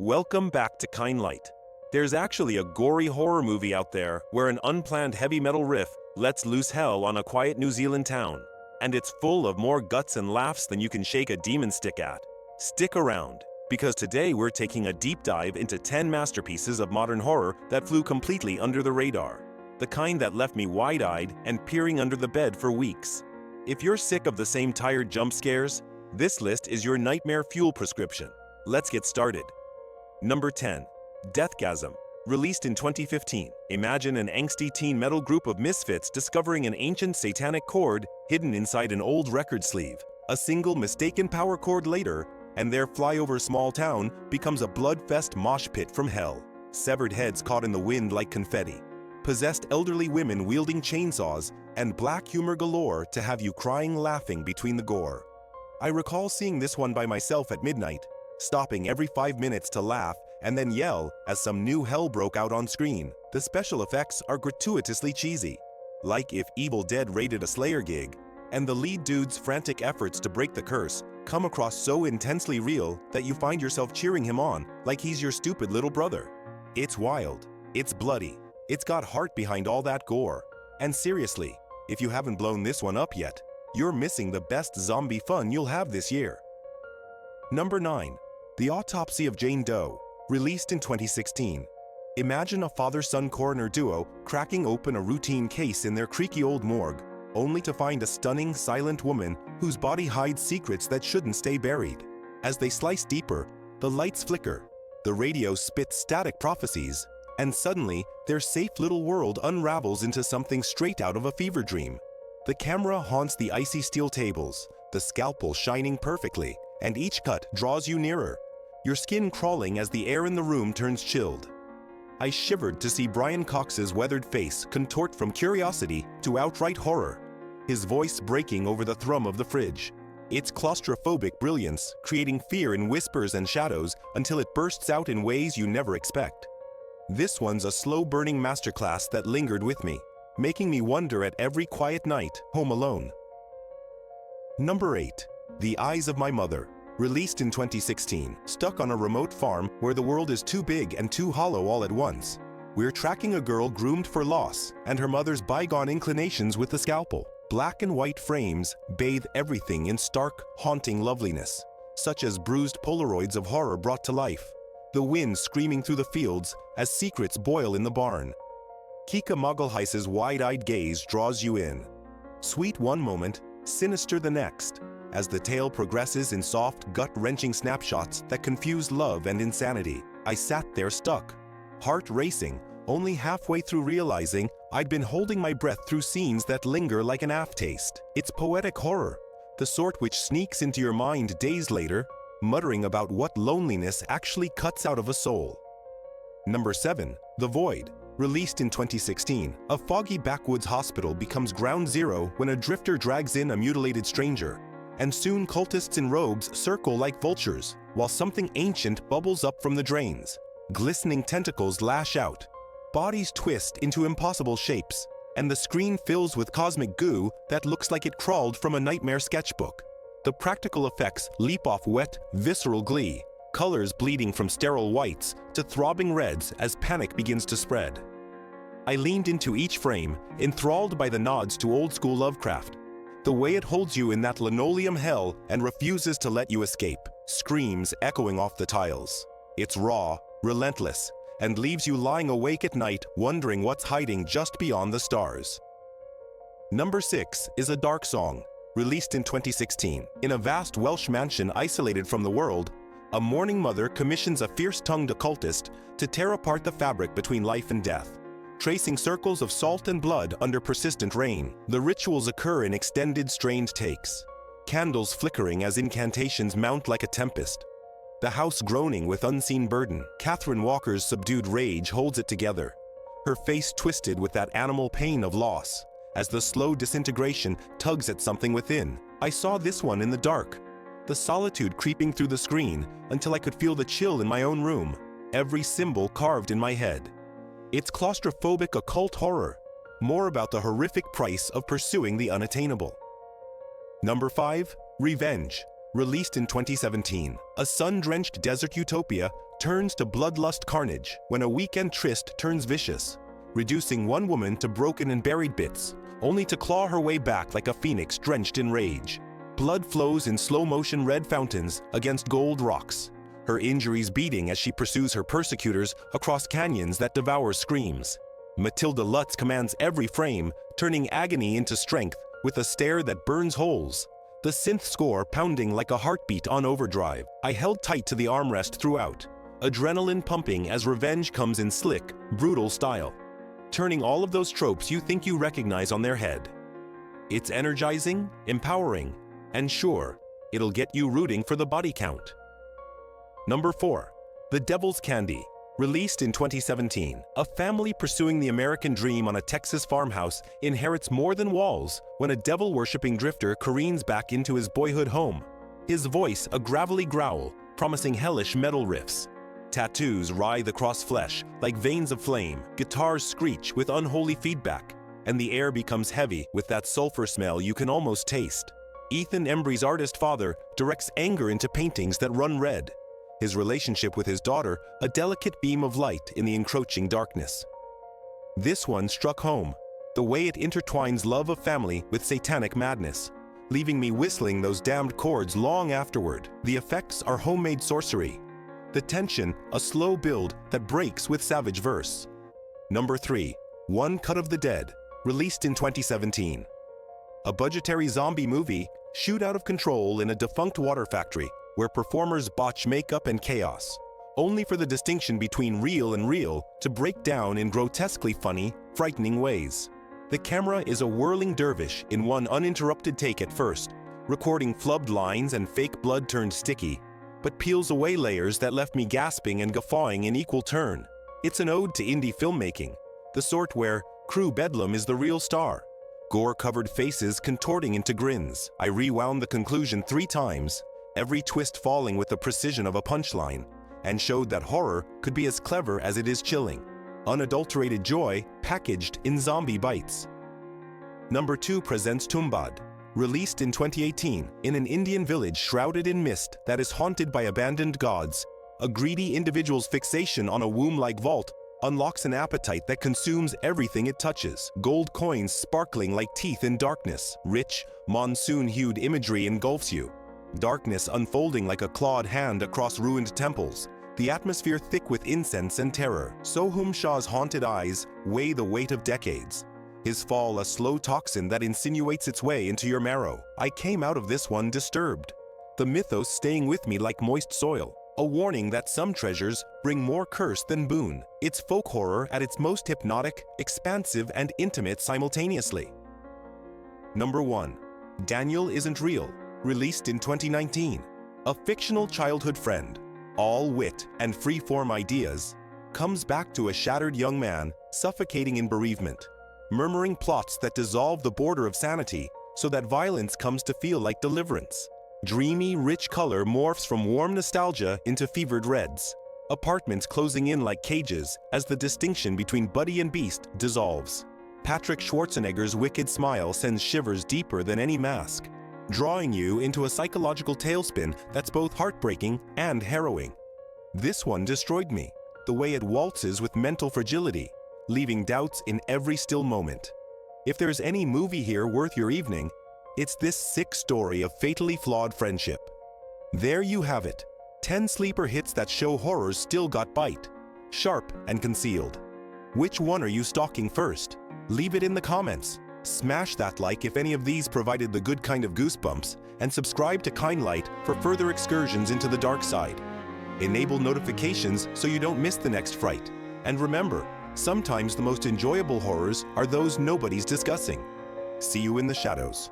Welcome back to KineLight. There's actually a gory horror movie out there where an unplanned heavy metal riff lets loose hell on a quiet New Zealand town. And it's full of more guts and laughs than you can shake a demon stick at. Stick around, because today we're taking a deep dive into 10 masterpieces of modern horror that flew completely under the radar. The kind that left me wide-eyed and peering under the bed for weeks. If you're sick of the same tired jump scares, this list is your nightmare fuel prescription. Let's get started. Number 10. Deathgasm. Released in 2015, imagine an angsty teen metal group of misfits discovering an ancient satanic chord hidden inside an old record sleeve. A single mistaken power chord later, and their flyover small town becomes a blood-fest mosh pit from hell. Severed heads caught in the wind like confetti. Possessed elderly women wielding chainsaws, and black humor galore to have you crying laughing between the gore. I recall seeing this one by myself at midnight, stopping every 5 minutes to laugh and then yell as some new hell broke out on screen. The special effects are gratuitously cheesy, like if Evil Dead raided a Slayer gig, and the lead dude's frantic efforts to break the curse come across so intensely real that you find yourself cheering him on like he's your stupid little brother. It's wild, it's bloody, it's got heart behind all that gore. And seriously, if you haven't blown this one up yet, you're missing the best zombie fun you'll have this year. Number 9. The Autopsy of Jane Doe, released in 2016. Imagine a father-son coroner duo cracking open a routine case in their creaky old morgue, only to find a stunning, silent woman whose body hides secrets that shouldn't stay buried. As they slice deeper, the lights flicker, the radio spits static prophecies, and suddenly their safe little world unravels into something straight out of a fever dream. The camera haunts the icy steel tables, the scalpel shining perfectly, and each cut draws you nearer, your skin crawling as the air in the room turns chilled. I shivered to see Brian Cox's weathered face contort from curiosity to outright horror, his voice breaking over the thrum of the fridge, its claustrophobic brilliance creating fear in whispers and shadows until it bursts out in ways you never expect. This one's a slow-burning masterclass that lingered with me, making me wonder at every quiet night home alone. Number 8. The Eyes of My Mother. Released in 2016, stuck on a remote farm where the world is too big and too hollow all at once. We're tracking a girl groomed for loss and her mother's bygone inclinations with the scalpel. Black and white frames bathe everything in stark, haunting loveliness, such as bruised Polaroids of horror brought to life. The wind screaming through the fields as secrets boil in the barn. Kika Mogelheis's wide-eyed gaze draws you in. Sweet one moment, sinister the next, as the tale progresses in soft, gut-wrenching snapshots that confuse love and insanity. I sat there stuck, heart racing, only halfway through realizing I'd been holding my breath through scenes that linger like an aftertaste. It's poetic horror, the sort which sneaks into your mind days later, muttering about what loneliness actually cuts out of a soul. Number 7. The Void. Released in 2016, a foggy backwoods hospital becomes ground zero when a drifter drags in a mutilated stranger, and soon cultists in robes circle like vultures, while something ancient bubbles up from the drains. Glistening tentacles lash out, bodies twist into impossible shapes, and the screen fills with cosmic goo that looks like it crawled from a nightmare sketchbook. The practical effects leap off wet, visceral glee, colors bleeding from sterile whites to throbbing reds as panic begins to spread. I leaned into each frame, enthralled by the nods to old-school Lovecraft, the way it holds you in that linoleum hell and refuses to let you escape, screams echoing off the tiles. It's raw, relentless, and leaves you lying awake at night wondering what's hiding just beyond the stars. Number 6 is A Dark Song. Released in 2016, in a vast Welsh mansion isolated from the world, a mourning mother commissions a fierce-tongued occultist to tear apart the fabric between life and death. Tracing circles of salt and blood under persistent rain, the rituals occur in extended, strained takes. Candles flickering as incantations mount like a tempest. The house groaning with unseen burden. Catherine Walker's subdued rage holds it together, her face twisted with that animal pain of loss, as the slow disintegration tugs at something within. I saw this one in the dark, the solitude creeping through the screen until I could feel the chill in my own room, every symbol carved in my head. It's claustrophobic occult horror, more about the horrific price of pursuing the unattainable. Number 5. Revenge. Released in 2017, a sun-drenched desert utopia turns to bloodlust carnage when a weekend tryst turns vicious, reducing one woman to broken and buried bits, only to claw her way back like a phoenix drenched in rage. Blood flows in slow-motion red fountains against gold rocks, her injuries beating as she pursues her persecutors across canyons that devour screams. Matilda Lutz commands every frame, turning agony into strength with a stare that burns holes. The synth score pounding like a heartbeat on overdrive. I held tight to the armrest throughout, adrenaline pumping as revenge comes in slick, brutal style, turning all of those tropes you think you recognize on their head. It's energizing, empowering, and sure, it'll get you rooting for the body count. Number 4. The Devil's Candy. Released in 2017, a family pursuing the American dream on a Texas farmhouse inherits more than walls when a devil-worshipping drifter careens back into his boyhood home. His voice a gravelly growl, promising hellish metal riffs. Tattoos writhe across flesh like veins of flame, guitars screech with unholy feedback, and the air becomes heavy with that sulfur smell you can almost taste. Ethan Embry's artist father directs anger into paintings that run red. His relationship with his daughter, a delicate beam of light in the encroaching darkness. This one struck home, the way it intertwines love of family with satanic madness, leaving me whistling those damned chords long afterward. The effects are homemade sorcery. The tension, a slow build that breaks with savage verse. Number 3. One Cut of the Dead, released in 2017. A budgetary zombie movie, shoot out of control in a defunct water factory, where performers botch makeup and chaos, only for the distinction between real and real to break down in grotesquely funny, frightening ways. The camera is a whirling dervish in one uninterrupted take at first, recording flubbed lines and fake blood turned sticky, but peels away layers that left me gasping and guffawing in equal turn. It's an ode to indie filmmaking, the sort where crew bedlam is the real star. Gore-covered faces contorting into grins. I rewound the conclusion 3 times, every twist falling with the precision of a punchline, and showed that horror could be as clever as it is chilling. Unadulterated joy packaged in zombie bites. Number 2 presents Tumbbad. Released in 2018, in an Indian village shrouded in mist that is haunted by abandoned gods, a greedy individual's fixation on a womb-like vault unlocks an appetite that consumes everything it touches. Gold coins sparkling like teeth in darkness. Rich, monsoon-hued imagery engulfs you. Darkness unfolding like a clawed hand across ruined temples, the atmosphere thick with incense and terror. Sohum Shah's haunted eyes weigh the weight of decades, his fall a slow toxin that insinuates its way into your marrow. I came out of this one disturbed, the mythos staying with me like moist soil, a warning that some treasures bring more curse than boon. It's folk horror at its most hypnotic, expansive, and intimate simultaneously. Number 1. Daniel Isn't Real. Released in 2019, a fictional childhood friend, all wit and free-form ideas, comes back to a shattered young man suffocating in bereavement, murmuring plots that dissolve the border of sanity so that violence comes to feel like deliverance. Dreamy, rich color morphs from warm nostalgia into fevered reds, apartments closing in like cages as the distinction between buddy and beast dissolves. Patrick Schwarzenegger's wicked smile sends shivers deeper than any mask, drawing you into a psychological tailspin that's both heartbreaking and harrowing. This one destroyed me, the way it waltzes with mental fragility, leaving doubts in every still moment. If there's any movie here worth your evening, it's this sick story of fatally flawed friendship. There you have it, 10 sleeper hits that show horrors still got bite, sharp and concealed. Which one are you stalking first? Leave it in the comments. Smash that like if any of these provided the good kind of goosebumps, and subscribe to KineLight for further excursions into the dark side. Enable notifications so you don't miss the next fright. And remember, sometimes the most enjoyable horrors are those nobody's discussing. See you in the shadows.